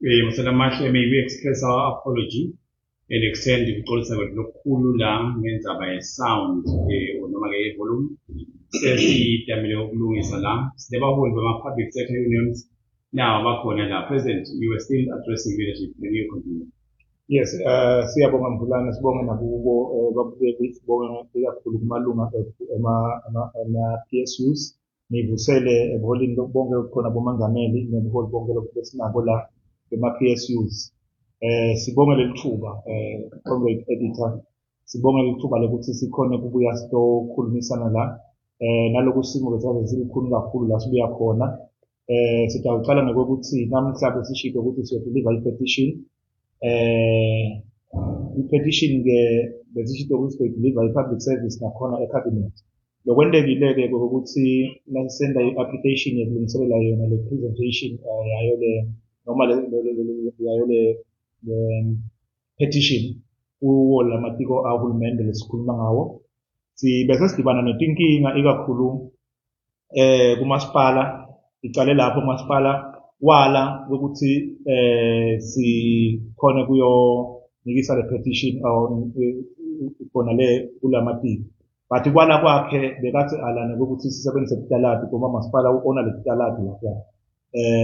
Msalamahle, may we express our apology and extend ukuxolisa kwethu lokukhulu la ngendzaba ye-sound noma-ke ye-volume. Sesidamile ukulungisa la. Sinabaholi bama-public sector unions now bakhona la. President, you were still addressing leadership. Can you continue? Yes, siyabonga Mvulane, sibonge nakubo babukeli, sibonge ikakhulu kumalunga ama-PSUs, nivusele ebuholini bonke khona bomangameli nebuholi bonke besinabo la ema-PSUs. Sibonge leli thuba, Comrade Editor, sibonge leli thuba lokuthi sikhona ukubuya sitokhulumisana la, naloku simo besabe silikhulu kakhulu la sibuya khona. Sitawuqala ngokuthi namhla besishilo ukuthi siyodeliver i-petition. I-petition-ke besisho ukuthi beyideliver i-public service nakhona e-cabinet. Lokwendekile-ke ukuthi nasisenda i-application yokulungiselela yona le presentation yayo le noma yayo le petition kuwo lamatiko ahulumende lesikhuluma ngawo. Bese sidibana netinkinga ikakhulu kumasipala. Icale lapho umasipala wala ukuthi sikhona kuyonikisa le petition khona le kulamatiko, but kwala kwakhe bekathi alana ukuthi sisebenzise italati ngoba masipala uona le talati lapha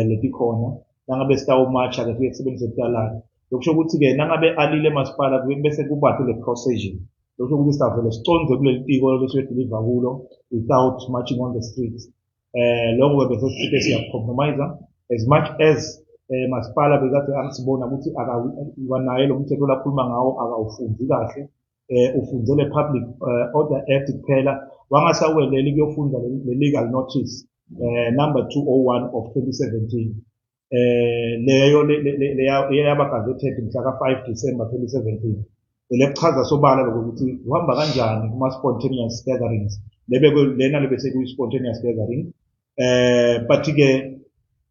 letikhona nangabe sitawumatcha ke sisebenzise italati. Lokusho ukuthi ke nangabe alile masipala bese kubathi le procedure. Lokusho ukuthi sitavele siconze kuleli tiko lesiyodeliver kulo without marching on the streets. Lokho bese sifike siyacompromise as much as masipala bekathi angisibona ukuthi akawanaye lo mthetho lakhuluma ngawo akawufunzi kahle, ufunzele public order act kuphela, wangasaweleli kuyofunda le legal notice number 201 of 2017 leyo yaba gazetted mhla ka 5 December 2017 lekuchaza sobala lokuthi uhamba kanjani kuma spontaneous gatherings lena lebese kuyi spontaneous gathering. But ke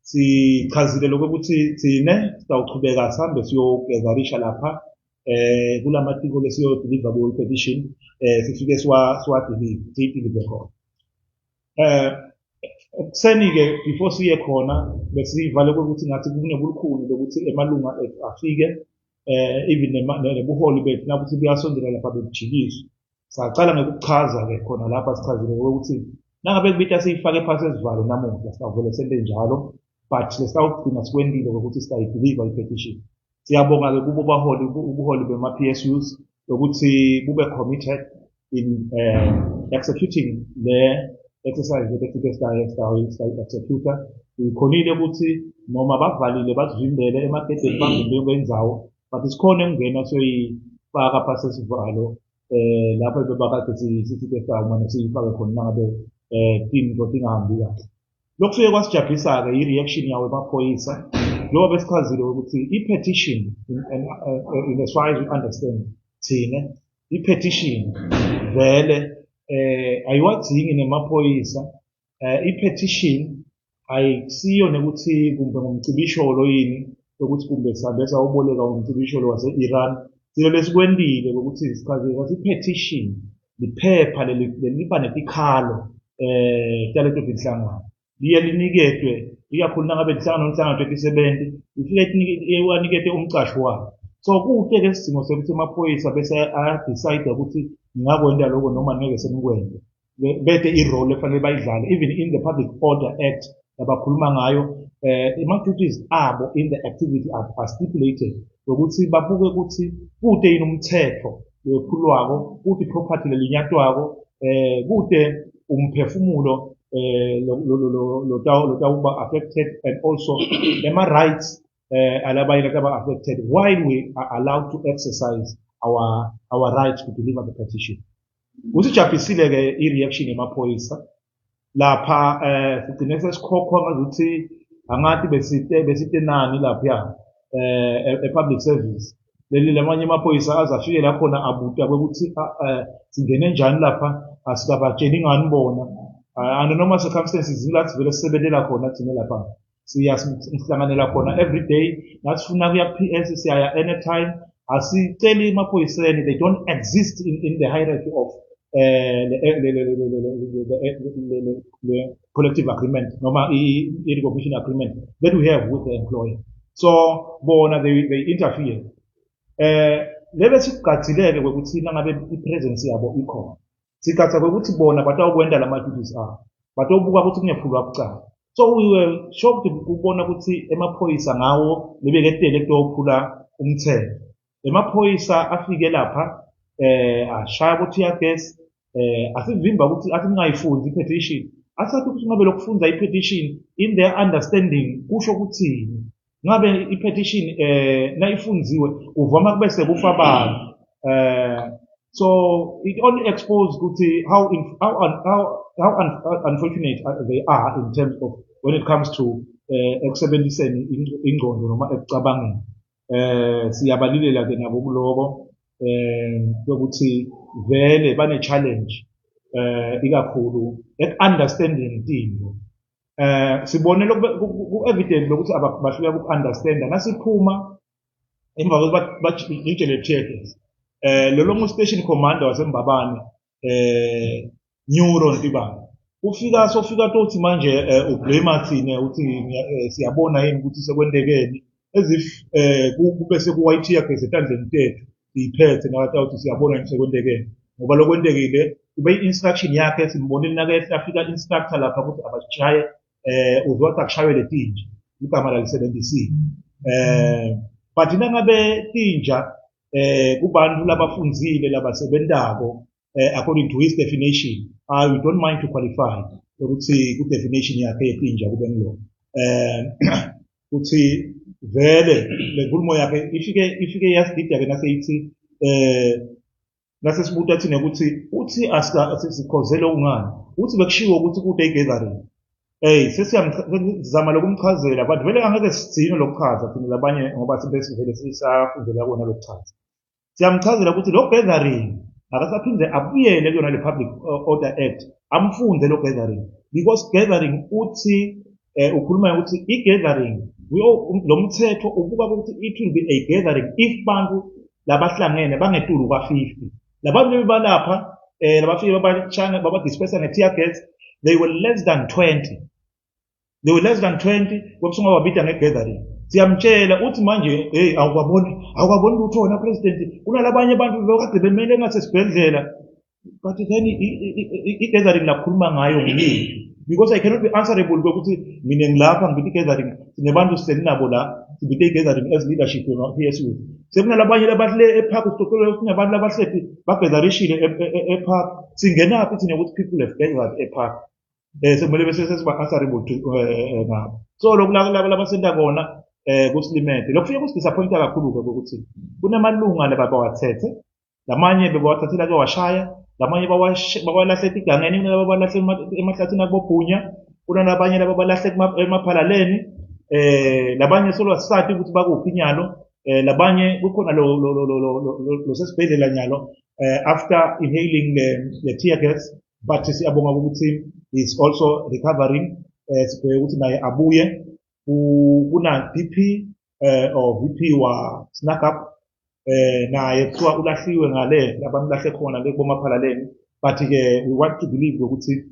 sichazile lokuthi thine sitawuqhubeka sihambe siyogezarisha lapha kulamatiko lesiyodeliver ku petition sifike siwadeliver khona. Ekuseni-ke before siye khona besivale ukuthi ngathi kunebulukhuni lokuthi emalunga afike even nebuholi bethu nakuthi buyasondela lapha bekujikiswa. Saqala ngokuchaza-ke khona lapha sichazile ukuthi nangabe kubita siyifake phasi esivalo namuhla sitavele sente njalo, but lesitawugcina sikwendile ukuthi sitayideliver i-petition. Siyabonga-ke kubo ubuholi bema-PSUs ukuthi bube committed in executing le exercise le-execute executor. Ikhonile ukuthi noma bavalile bazivimbele emagedeni bavimbe kwendzawo, but sikhona ekungena siyoyifaka phasi esivalo lapho bebakade siyifake siyifake khona nangabe into tingahambi kahle. Lokufike kwasijabulisa-ke i-reaction yawo emaphoyisa njengoba besichazile ukuthi i-petition in as far as we understand thina i-petition vele ayiwadzingi nemaphoyisa. I-petition ayisiyo nekuthi kumbe ngumcibisholo yini ukuthi kumbe sihambe sawuboleka umcibisholo wase-Iran. Silo lesikwendile ukuthi sichazile ukuthi i-petition liphepha liba netikhalo taleto tinhlangano liye liniketwe ikakhulu nangabe lihlangano nomhlangano 2070 lifike wanikete umcashi wabo. So kuhle-ke isidingo sokuthi amaphoyisa bese ayadecide ukuthi ngingakwenda lokho noma ngeke senikwende, bete i-role efanele bayidlale even in the Public Order Act abakhuluma ngayo. Ama-duties abo in the activity are stipulated ukuthi babuke ukuthi kude yini umthetho wephulwako, kude property lelinyatwako, kude umphefumulo lotawuba affected, and also ama-rights alabayini aba affected while we are allowed to exercise our rights to deliver the petition. Usijabhisile-ke i-reaction yemaphoyisa lapha sigcine sesikhokhwa ngazuthi angathi besite nani lapha e-public service leli lamanye amaphoyisa azafike la khona abuta ukuthi singene njani lapha asikabatsheni ngani bona and noma circumstances zilathi vele sisebenela khona thina lapha siyahlanganela khona every day nathi funa kuya PS siyaya anytime. Asiceli emaphoyiseni, they don't exist in the hierarchy of the collective agreement noma i-recognition agreement that we have with the employer. So bona they interfere. Lebe sigadzileke kwekuthi nangabe i-presence yabo ikhona. Sigadza kwekuthi bona batawukwenda lama-duties abo. Batawubuka ukuthi kunephulwa kucala. So we were shocked ukubona ukuthi emaphoyisa ngawo lebeketele kutophula umthetho. Emaphoyisa afike lapha ashaya botear gas asivimba ukuthi athi ningayifundi i-petition. Asathi ukuthi ngabe lokufunda i-petition in their understanding kusho ukuthini. Ngabe i-petition nayifundziwe uvama kube sekufa abantu. So it only exposed ukuthi how unfortunate they are in terms of when it comes to ekusebenziseni ingqondo noma ekucabangeni. Siyabalilela ke nabo kuloko ukuthi vele bane challenge ikakhulu eku-understanding into. Sibone ku-evident lokuthi bahluleka ku-understanda nasiphuma emva kokuthi batshele checkers lo station commander wasembabane Neuron Tibane sofika tothi manje ublame thina uthi siyabona yini ukuthi sekwendekeni as if kube sekuwayithiya ke setandleni tethu iphethe nathi ukuthi siyabona yini sekwendekeni ngoba lokwendekile kube i-instruction yakhe simbonile nake afika instructor lapha ukuthi abashaye uzwathi akushayele tinja igama lalisebenzisile but nangabe tinja kubantu labafundzile labasebentako according to his definition we don't mind to qualify ukuthi ku definition yakhe yetinja kube ngilo ukuthi vele lenkulumo yakhe ifike yasidida ke naseyithi nasesibuta thina ukuthi uthi asikhozele ungani uthi bekushiwo ukuthi kude gathering sesiyamzama lokumchazela but vele angeke sigcine lokuchaza thina labanye ngoba sivele sisafundela kona lokuchaza siyamchazela ukuthi lo gathering akasaphinde abuyele kuyona le Public Order Act amfunde lo gathering because gathering uthi ukhuluma ukuthi i-gathering lo mthetho ubuka ukuthi it will be a gathering if bantu labahlangene bangetulu kwa-50 labantu balapha labafike babadispersa nge-tear gas they were less than 20 kwebusunga wabida nge-gathering siyamtshela uthi manje awukaboni lutho wena president kunalabanye abantu bekade bemele ngasesibhedlela but then i-gathering lakhuluma ngayo ngiyiphi because I cannot be answerable ukuthi mina ngilapha ngibithi i-gathering sinebantu siselinabo la sibithi i-gathering as leadership PSU sekunalabanye labahle epark usitokolo kunabantu labahlethi bagatherishile epark singenaphi thina ukuthi people have gathered epark sekumele bese sesiba-answerable ngabo so lokulabasenta kona kusilimete lokufike kusidisappointa kakhulu-ke ukuthi kunamalunga labawathethe lamanye bebawathathela ke washaya lamanye bawalahlela igangeni kunalabawalahle emahlathini akubobhunya kunalabanye labawalahle emaphalaleni labanye solo asisati ukuthi bakuphi inyalo labanye kukhona lo sesibhedlela nyalo after inhaling the tear gas but siyabonga ukuthi is also recovering sibheke ukuthi naye abuye kuna VP or VP wa snack up naye kuthiwa ulahliwe ngale labamlahle khona kubomaphalaleni but ke we want to believe ukuthi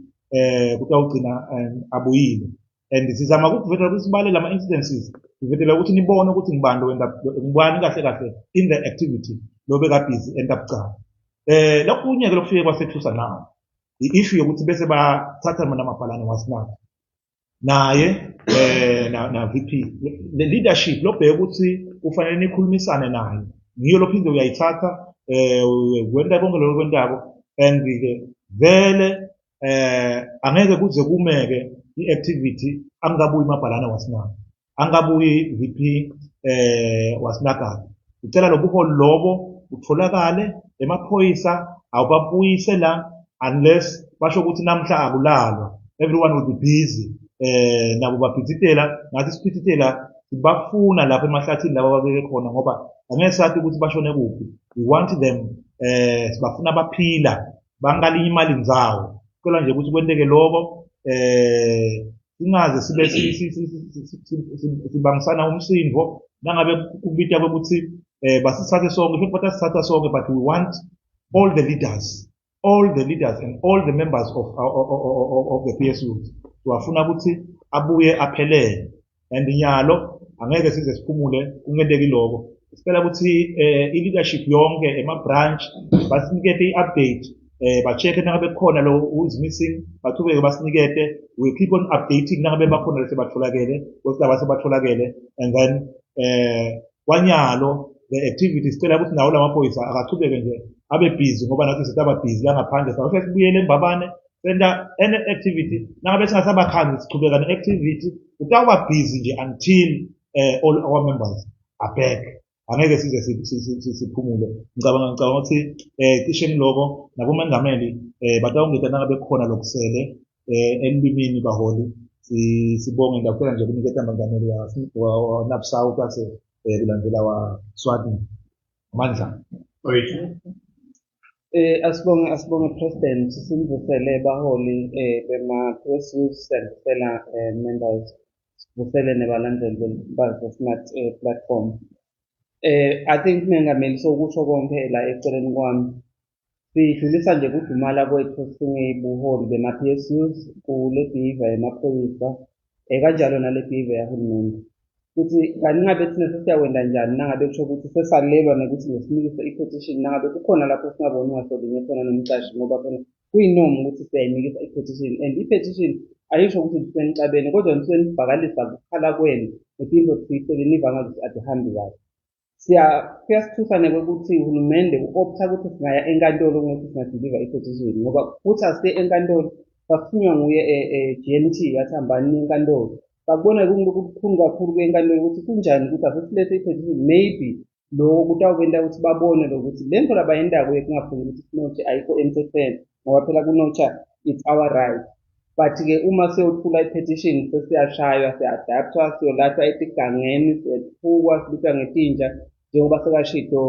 kutawugcina abuyile and sizama ukuvetela ukuthi sibale lama incidences sivetela ukuthi nibone ukuthi ngibani ngibani kahle in the activity lobe ka busy end up cha lokunye ke lokufike kwasethusa nawo i-issue yokuthi bese bathatha namaphalane wasinaka naye na VP the leadership lobheka ukuthi kufanele nikhulumisane naye ngiyo lophinde uyayithatha kwenda konke lokho kwendabo and ke vele angeke kuze kumeke i-activity angabuyi mabhalane wasinaka angabuyi VP wasinaka ucela lobuholi lobo utholakale emaphoyisa awubabuyise la unless basho ukuthi namhla akulalwa everyone will be busy nabo baphithitela ngathi siphithitela sibafuna lapha emahlathini laba babeke khona ngoba angeke sathi ukuthi bashone kuphi we want them sibafuna baphila bangalinye imali nzawo kucela nje ukuthi kwenteke lokho singaze sibe sibangisana umsindvo nangabe kubita ukuthi basisathe sonke futhi batasithatha sonke but we want all the leaders and all the members of the PSU wafuna ukuthi abuye aphelele and nyalo angeke size siphumule kungenteki lokho. Sicela ukuthi i-leadership yonke ema-branch basinikete i-update ba-check-e nangabe kukhona lo who is missing baqhubeke basinikete. We keep on updating nangabe bakhona sebatholakele kwesitaba sebatholakele, and then kwanyalo the activities sicela ukuthi nawo lamaphoyisa akaqhubeke nje abe busy ngoba nathi sitaba busy la ngaphandle sawusho sibuyele eMbabane senda any activity nangabe singasabakhangi siqhubeka ne-activity utawuba busy nje until all our members are back. Angeke size siphumule. Ngicabanga ukuthi cishe ngiloko nabomengameli batawungita nangabe khona lokusele elimini baholi sibonge ngiyacela nje ukuniketa umengameli wa NAP South ase kulandela wa Swati Mandla. Asibonge President simvusele baholi bema grassroots sela members sivusele nebalandeli be-Smart platform. I think mengameli sokusho konke la eceleni kwami sidlulisa nje kudumala kwethu singebuholi bema-PSUs kule behavior yamaphoyisa kanjalo nale behavior yahulumende ukuthi kanti ngabe thina sesiyawenda njani nangabe kusho ukuthi sesalelwa nokuthi ngesinikise i-petition nangabe kukhona lapho singaboni ngasolinye khona nomcashi ngoba khona kuyinomu ukuthi siyayinikisa i-petition, and i-petition ayisho ukuthi nisenicabene kodwa nisenibhakalisa ukukhala kwenu nempilo siyisele niva ngazuthi adihambi kahle. Kuyasithusane kokuthi uhulumende u-optha ukuthi singaya enkantolo ukuthi singadiliva i-petition ngoba futhi asiye enkantolo sasifunwa nguye GNT yathambani enkantolo bakubona kubuhlungu kakhulu kwenkantolo ukuthi kunjani ukuthi asesilethe i-petition maybe lokho kutawubenta ukuthi babone lokuthi le nto labayendako kungafuni ukuthi sinotshe ayikho emthethweni ngoba phela kunotsha it's our right. But-ke uma siyothula i-petition sesiyashaywa siya-adaptwa siyolahlwa etigangeni siyethukwa sibitwa ngetinja njengoba sekashido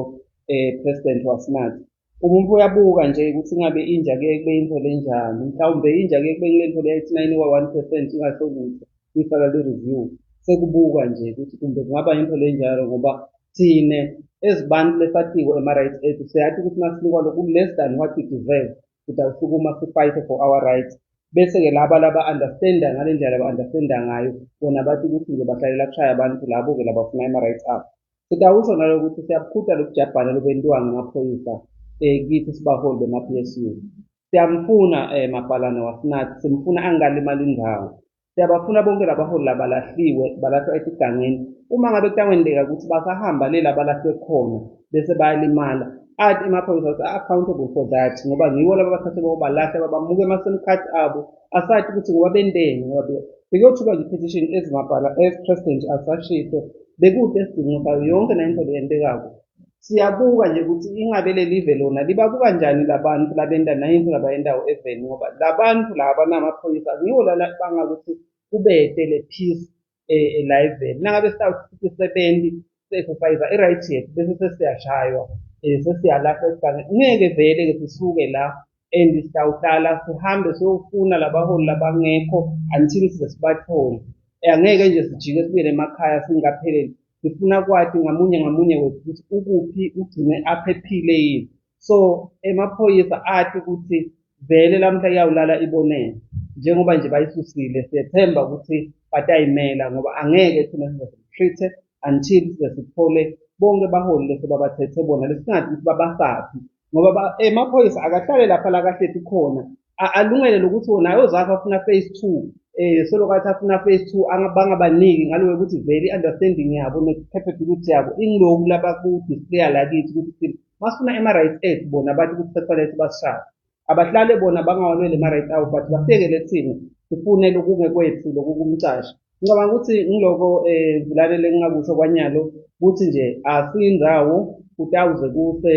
President wa-Smart. Umuntu uyabuka nje ukuthi ngabe inja kuye kube into lenjani mhlawumbe inja kuye kube ile nto leyithi nayinikwa 1% ingahlokutho kuyifaka le-review sekubuka nje ukuthi kumbe kungaba into lenjalo ngoba thine ezibantu lesatiko ema-rights ethu siyathi ukuthi masinikwa lokhu less than what we deserve sitawusukuma si-fight for our rights. Bese-ke laba understanda ngale ndlela ba-understanda ngayo bona bathi ukuthi nje bahlalela kushaya abantu labo-ke labafuna ama-rights abo. Sitawusho nalo ukuthi siyabukhutha lokujabhana lobentiwa ngamaphoyisa kithi sibaholi bema-PSU. Siyamfuna Mapalane waSnathi, simfuna angalimali indawo. Siyabafuna bonke labaholi labalahliwe balahlwa esigangeni. Uma ngabe kutawendeka ukuthi basahamba le labalahlwe khona bese bayalimala athi amaphoyisa are-accountable for that ngoba ngiwo laba bathathe balahle babamuke ama-SIM card abo asathi ukuthi ngoba benteni ngoba bekuyothulwa i-petition ezimabhala as-president asashiso bekude esidingo sayo yonke nento leyentekako. Siyabuka nje ukuthi ingabe lelive lona libabuka njani labantu labenda nayinto labayendawo eveni ngoba labantu laba namaphoyisa ngiwo la bangakuthi kubete le peace la eveni nangabe sitawuthi sebendi se-exercise i-right yethu bese sesiyashaywa sesiyalahlwa esigangeni ngeke vele-ke sisuke la and sitawuhlala sihambe siyofuna labaholi labangekho until size sibathole. Angeke nje sijike sibuyele emakhaya singapheleli sifuna kwathi ngamunye wethu ukuthi ukuphi ugcine aphephile yini. So emaphoyisa athi ukuthi vele lamhla kuyawulala ibonene njengoba nje bayisusile siyethemba ukuthi batayimela ngoba angeke thina size until size sithole bonke baholi lesi babathethe bona lesingathi ukuthi babasaphi ngoba emaphoyisa akahlale lapha la kahlethi khona alungele lokuthi wona ayozakho afuna phase 2 solokathi afuna phase 2 bangabaniki ngalowe ukuthi vele understanding yabo ne-capability yabo ingiloku lapha ku-display lakithi ukuthi masifuna ama-rights ethu bona bathi ukuthi sekufanele basishaya abahlale bona bangawalwele ama-rights abo but basekele thina sifune lokungekwethu loku kumcashi. Ngicabanga ukuthi ngiloko Vulalele engingakusho kwanyalo ukuthi nje asiyindawo kutawuze kuse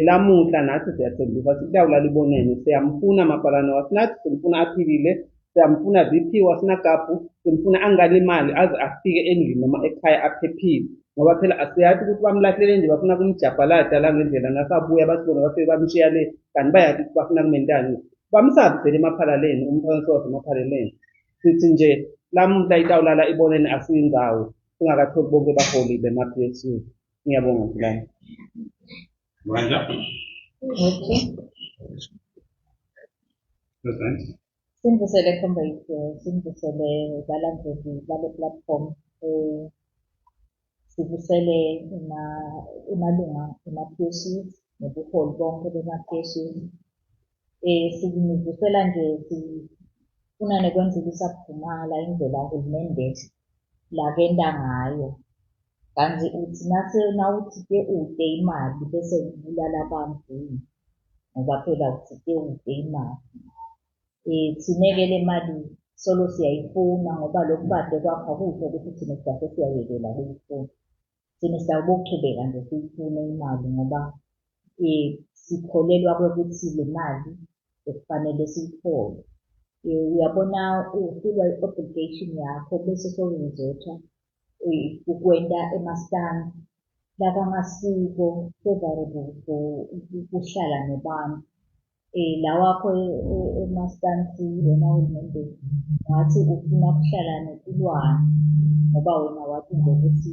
lamuhla nathi siyathembisa ukuthi kutawulala ibonene. Siyamfuna Mapalane waSnathi, simfuna aphilile, siyamfuna VP waSnagapu, simfuna angalimali aze afike endlini noma ekhaya aphephile ngoba phela asiyathi ukuthi bamlahlele nje bafuna kumjabhalada la ngendlela nasabuya basibona bafike bamshiya le kanti bayathi ukuthi bafuna kumentani bamsabi vele emaphalaleni umphakathi wasemaphalaleni. Sithi nje lamuhla itawulala ibonene asiyindawo singakatholi bonke baholi bema-PSU. Ngiyabonga Mphilane. Simvusele Comrade, simvusele balandeli bale platform. sivusele emalunga ema-PSCs nobuholi bonke bema-PSCs. Sinivusela nje sifuna nekwenzela isaphumala indlela uhulumende lakenda ngayo. Kanti uthi nawuthi ude imali bese ubulala abantu ngoba phela uthi ude imali. Thine-ke le mali solo siyayifuna ngoba lokhu kade kwakho kusho ukuthi thina sigahle siyayekela ukuyifuna. Thina sawubokuchubeka nje siyifune imali ngoba sikholelwa ukuthi le mali ekufanele siyithole. Uyabona ufika i-obligation yakho bese sowuyizotha ukwenta emastansi labangasiko favorable for ukuhlala nebantu. La wakho emastansi wena uhulumende ngathi ufuna ukuhlala nepilwane ngoba wena wathi ngokuthi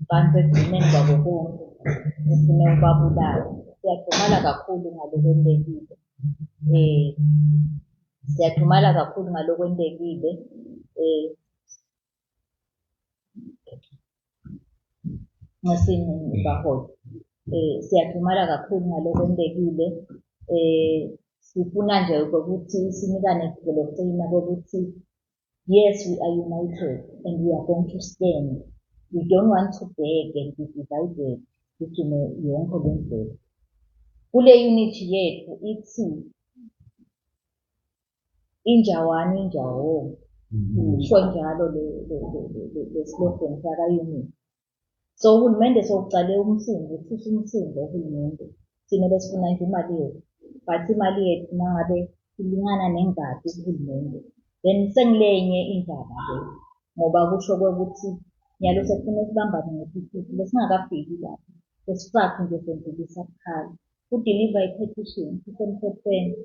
bantu ekugcineni kwabo konke ufune ubabulala. Siyadumala kakhulu ngalokwentekile. Siyadumala kakhulu ngalokwentekile. Baholi. Siyadumala kakhulu ngalokwentekile. Sifuna nje ukuthi sinikane ukuqina kokuthi yes, we are united and we are going to stand. We don't want to beg and be divided between yonke le ndlela. Kule unity yethu ithi injawani injawo. Usho njalo le slogan saka-unity. So uhulumende sowucale umsindo, uthisa umsindo uhulumende. Thina besifuna nje imali yethu. But imali yethu nangabe ilingana nengadi kuhulumende. Then sengilenye indaba le. Ngoba kusho ukuthi nyalo sefuna ukubambana ngephithiphi lesingakafiki lapho. Lesifakhe nje sendlulisa kuqala. Udeliver i-petition sisemthethweni.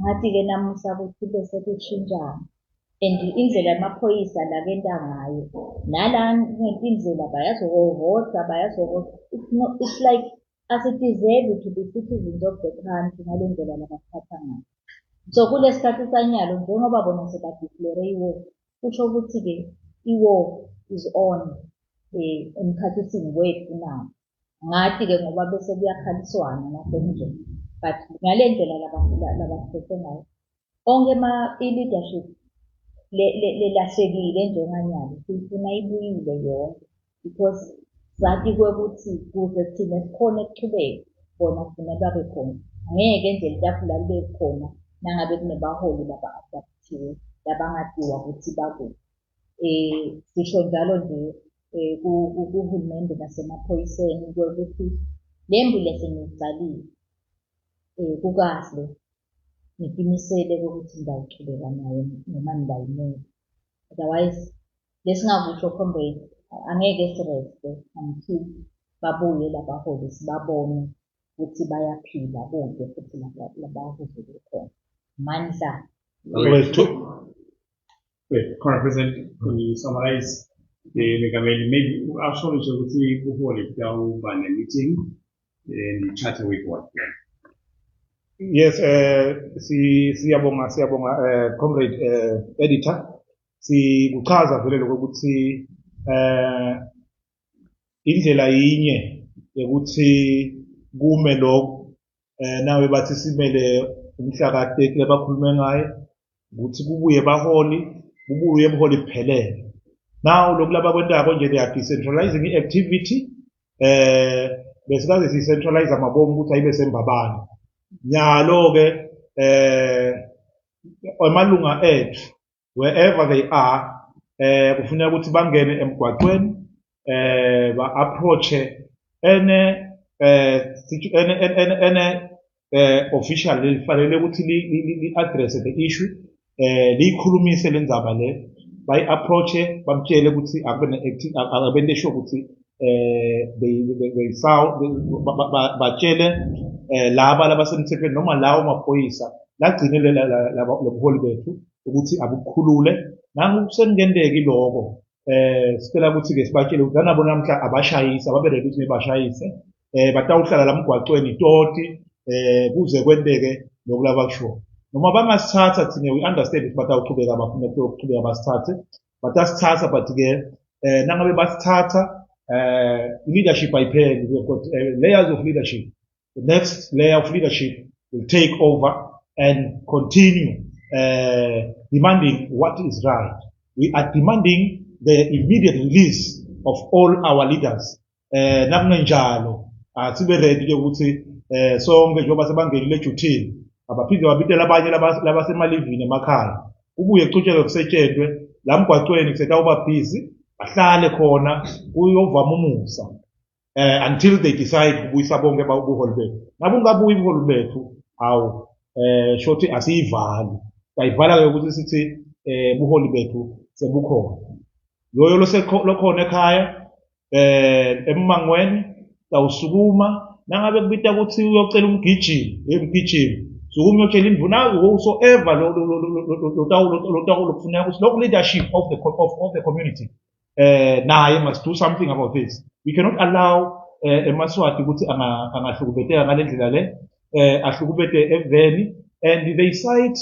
Ngathi-ke namuhla ukuthi bese kushintshana. And indlela yamaphoyisa la kenta ngayo. Nala indlela bayazovota, it's like as it deserve to be citizens of the country ngale ndlela labasiphatha ngayo. So kulesikhathi sanyalo njengoba bona sebadeclare i-war, kusho ukuthi-ke i-war is on emkhathini wethu now. Ngathi-ke ngoba bese kuyakhaliswana nasenje. But ngale ndlela labasiphethe ngayo. Onke i-leadership lelahlekile njenganyalo sifuna ibuyile yonke because sathi ukuthi kuze thina sikhona ukuchubeka bona funa babe khona. Ngeke nje litafula libe khona nangabe kunebaholi laba-adaptiwe labangadiwa ukuthi bakude. Sisho njalo nje kuhulumende nasemaphoyiseni ukuthi le mbile sengiyicalile kukahle ngiqinisele ukuthi ngizawuchubeka nayo noma ngingayimele. Otherwise lesingakusho comrade angeke sireste until babuye labaholi sibabone ukuthi bayaphila kude futhi labaholi khona. Mandla. Current President, can you summarize the maybe actually ukuthi ubuholi buyawuba ne-meeting and chat with what? Yes, siyabonga comrade editor. Sikuchaza vele lokuthi indlela yinye ukuthi kume lokho nawe bathi simele umhlaka 30 lebakhulume ngayo ukuthi kubuye baholi kubuye umholi kuphelele. Now lokulaba kwentaba nje they are decentralizing i-activity besikaze si-centralize amabomu ukuthi ayibe sembabane. Nyalo-ke amalunga ethu wherever they are kufuneka ukuthi bangene emgwaqweni ba-approach-e ene official lifanele ukuthi li-address the issue liyikhulumise le ndaba le bayi-approach-e bamtshele ukuthi akube nto esho ukuthi batshele laba labasemthethweni noma lawo maphoyisa lagcinele lobuholi bethu ukuthi abukhulule nangokusengendeki lokho sicela ukuthi-ke sibatshele ukuthi nabo namhla abashayisa babe ready ukuthi bashayise batawuhlala la mgwaqweni toti kuze kwenteke lokulaba kusho noma bangasithatha thina we understand ukuthi batawuqhubeka bafuna ukuqhubeka basithathe batasithatha but-ke nangabe basithatha leadership ayiphelele. We've got layers of leadership. The next layer of leadership will take over and continue demanding what is right. We are demanding the immediate release of all our leaders. Nakunenjalo sibe ready ke ukuthi sonke njengoba sebangenile ejuthini abaphinde babitela abanye labasemalivini emakhaya ubuye kucutsheke kusetshenzwe la mgwaqweni kusetha uba busy bahlale khona uyovama umusa until they decide ukubuyisa bonke ubuholi bethu. Ngabe ungabuyi ubuholi bethu awu shothi asiyivali sayivala ke ukuthi sithi ubuholi bethu sebukhona loyo lokhona ekhaya emangweni tawusukuma nangabe kubita ukuthi uyocela umgijimi sukuma uyotshela indvuna whosoever lokufuna ukuthi local leadership of the community naye must do something about this. We cannot allow eMaswati ukuthi angahlukubeteka ngalendlela le ahlukubete eveni, and they cite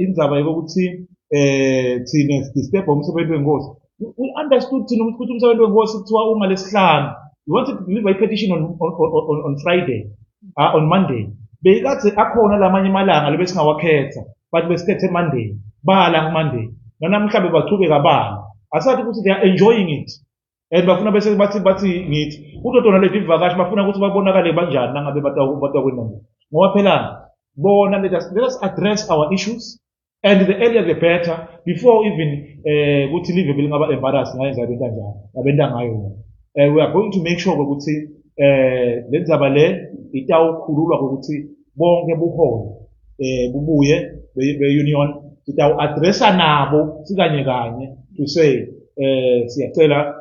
indzaba yokuthi thina disturb umsebenzi wengosi. We understood thina ukuthi umsebenzi wengosi kuthiwa ungalesihlanu. We wanted to deliver a petition on Friday, on Monday. Beyikade akhona lamanye amalanga lebesingawakhetha, but besikhethe Monday. Bala Monday. Namhlanje baqhubeka bala. Asathi ukuthi they are enjoying it. And bafuna bese bathi ngithi utotona leti ivakashi bafuna ukuthi babonakale banjani nangabe batakwenani. Ngoba phela bona let us address our issues, and the earlier the better, before even ukuthi live belingaba embarrassed ngayenza into kanjani abenda ngayo. We are going to make sure ukuthi lenzaba le itawukhululwa ukuthi bonke buholi bubuye be-union itawu-addressa nabo sikanye kanye to say siyacela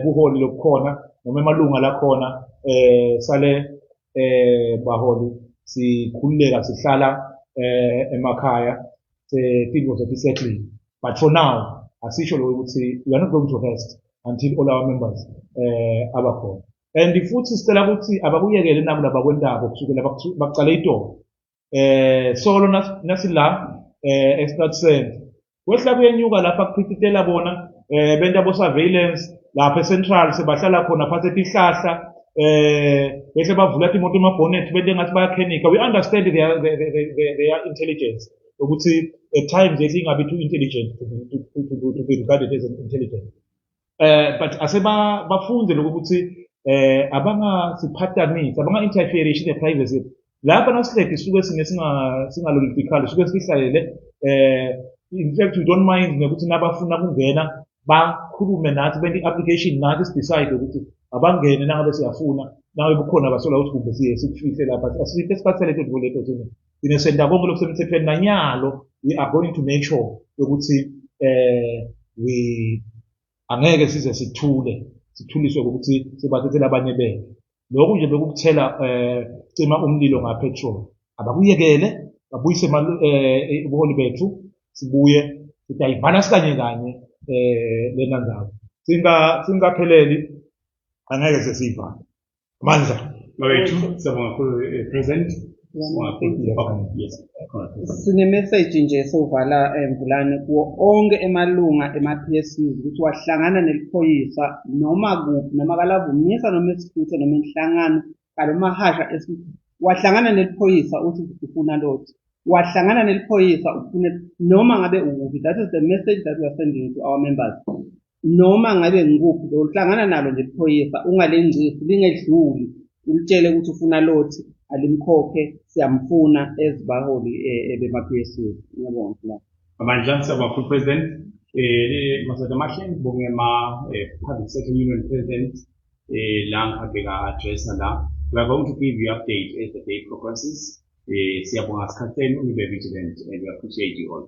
buholi lobukhona noma emalunga lakhona sale baholi sikhululeka sihlala emakhaya things was settled. But for now asisho lo ukuthi we are not going to rest until all our members abakhona. And futhi sicela ukuthi abakuyekele nabo labakwendabo kusukela baqale itolo solo nasila expert center kwehla kuyenyuka lapha kuphithitela bona benta bo surveillance lapha central sebahlala khona phansi etihlahla bese bavula imoto emabonnet bente ngathi bayakhenika. We understand their intelligence ukuthi at times they think a bit too intelligent to be regarded as intelligent. But aseba bafunde lokuthi abangasiphathanisi abanga-interfere ne-privacy lapha nasihleke suke singalolifikali suke sihlalele in fact we don't mind nokuthi nabafuna kungena bakhulume nathi bende i-application nathi sidecide ukuthi abangene nangabe siyafuna nawe bukhona basola ukuthi kumbe siye sikufihle lapha asifihle siphathele into letho thina senda konke lokusemthethweni nanyalo we are going to make sure ukuthi we angeke size sithuliswe ukuthi sibathethele abanye bethu. Lokhu nje bekukuthela cima umlilo ngapetrol abakuyekele babuyise ubuholi bethu sibuye sitayivala sikanye kanye lena ndawo singapheleli angeke sesivala amandla mawethu siyabonga kakhulu president. Sine message nje sovala Mvulane kuwo onke emalunga ema-PSU ukuthi wahlangana neliphoyisa noma kuphi noma kalavumisa noma esifuthe noma inhlangano kalomahasha wahlangana neliphoyisa uthi ufuna lothi wahlangana neliphoyisa ufuna noma ngabe ukuphi. That is the message that we are sending to our members. Noma ngabe ngikuphi uhlangana nalo nje iliphoyisa ungalengcisi lingedluli ulitshele ukuthi ufuna lothi alimkhokhe siyamfuna ezibaholi bema-PSU. Ngiyabonga amandla siyabonga kakhulu president. Masada Mahle ngibonge public sector union president la ngakhe addressa la. We are going to give you update as the day progresses. Siyabonga sikhatheni ube vigilant and we appreciate you all.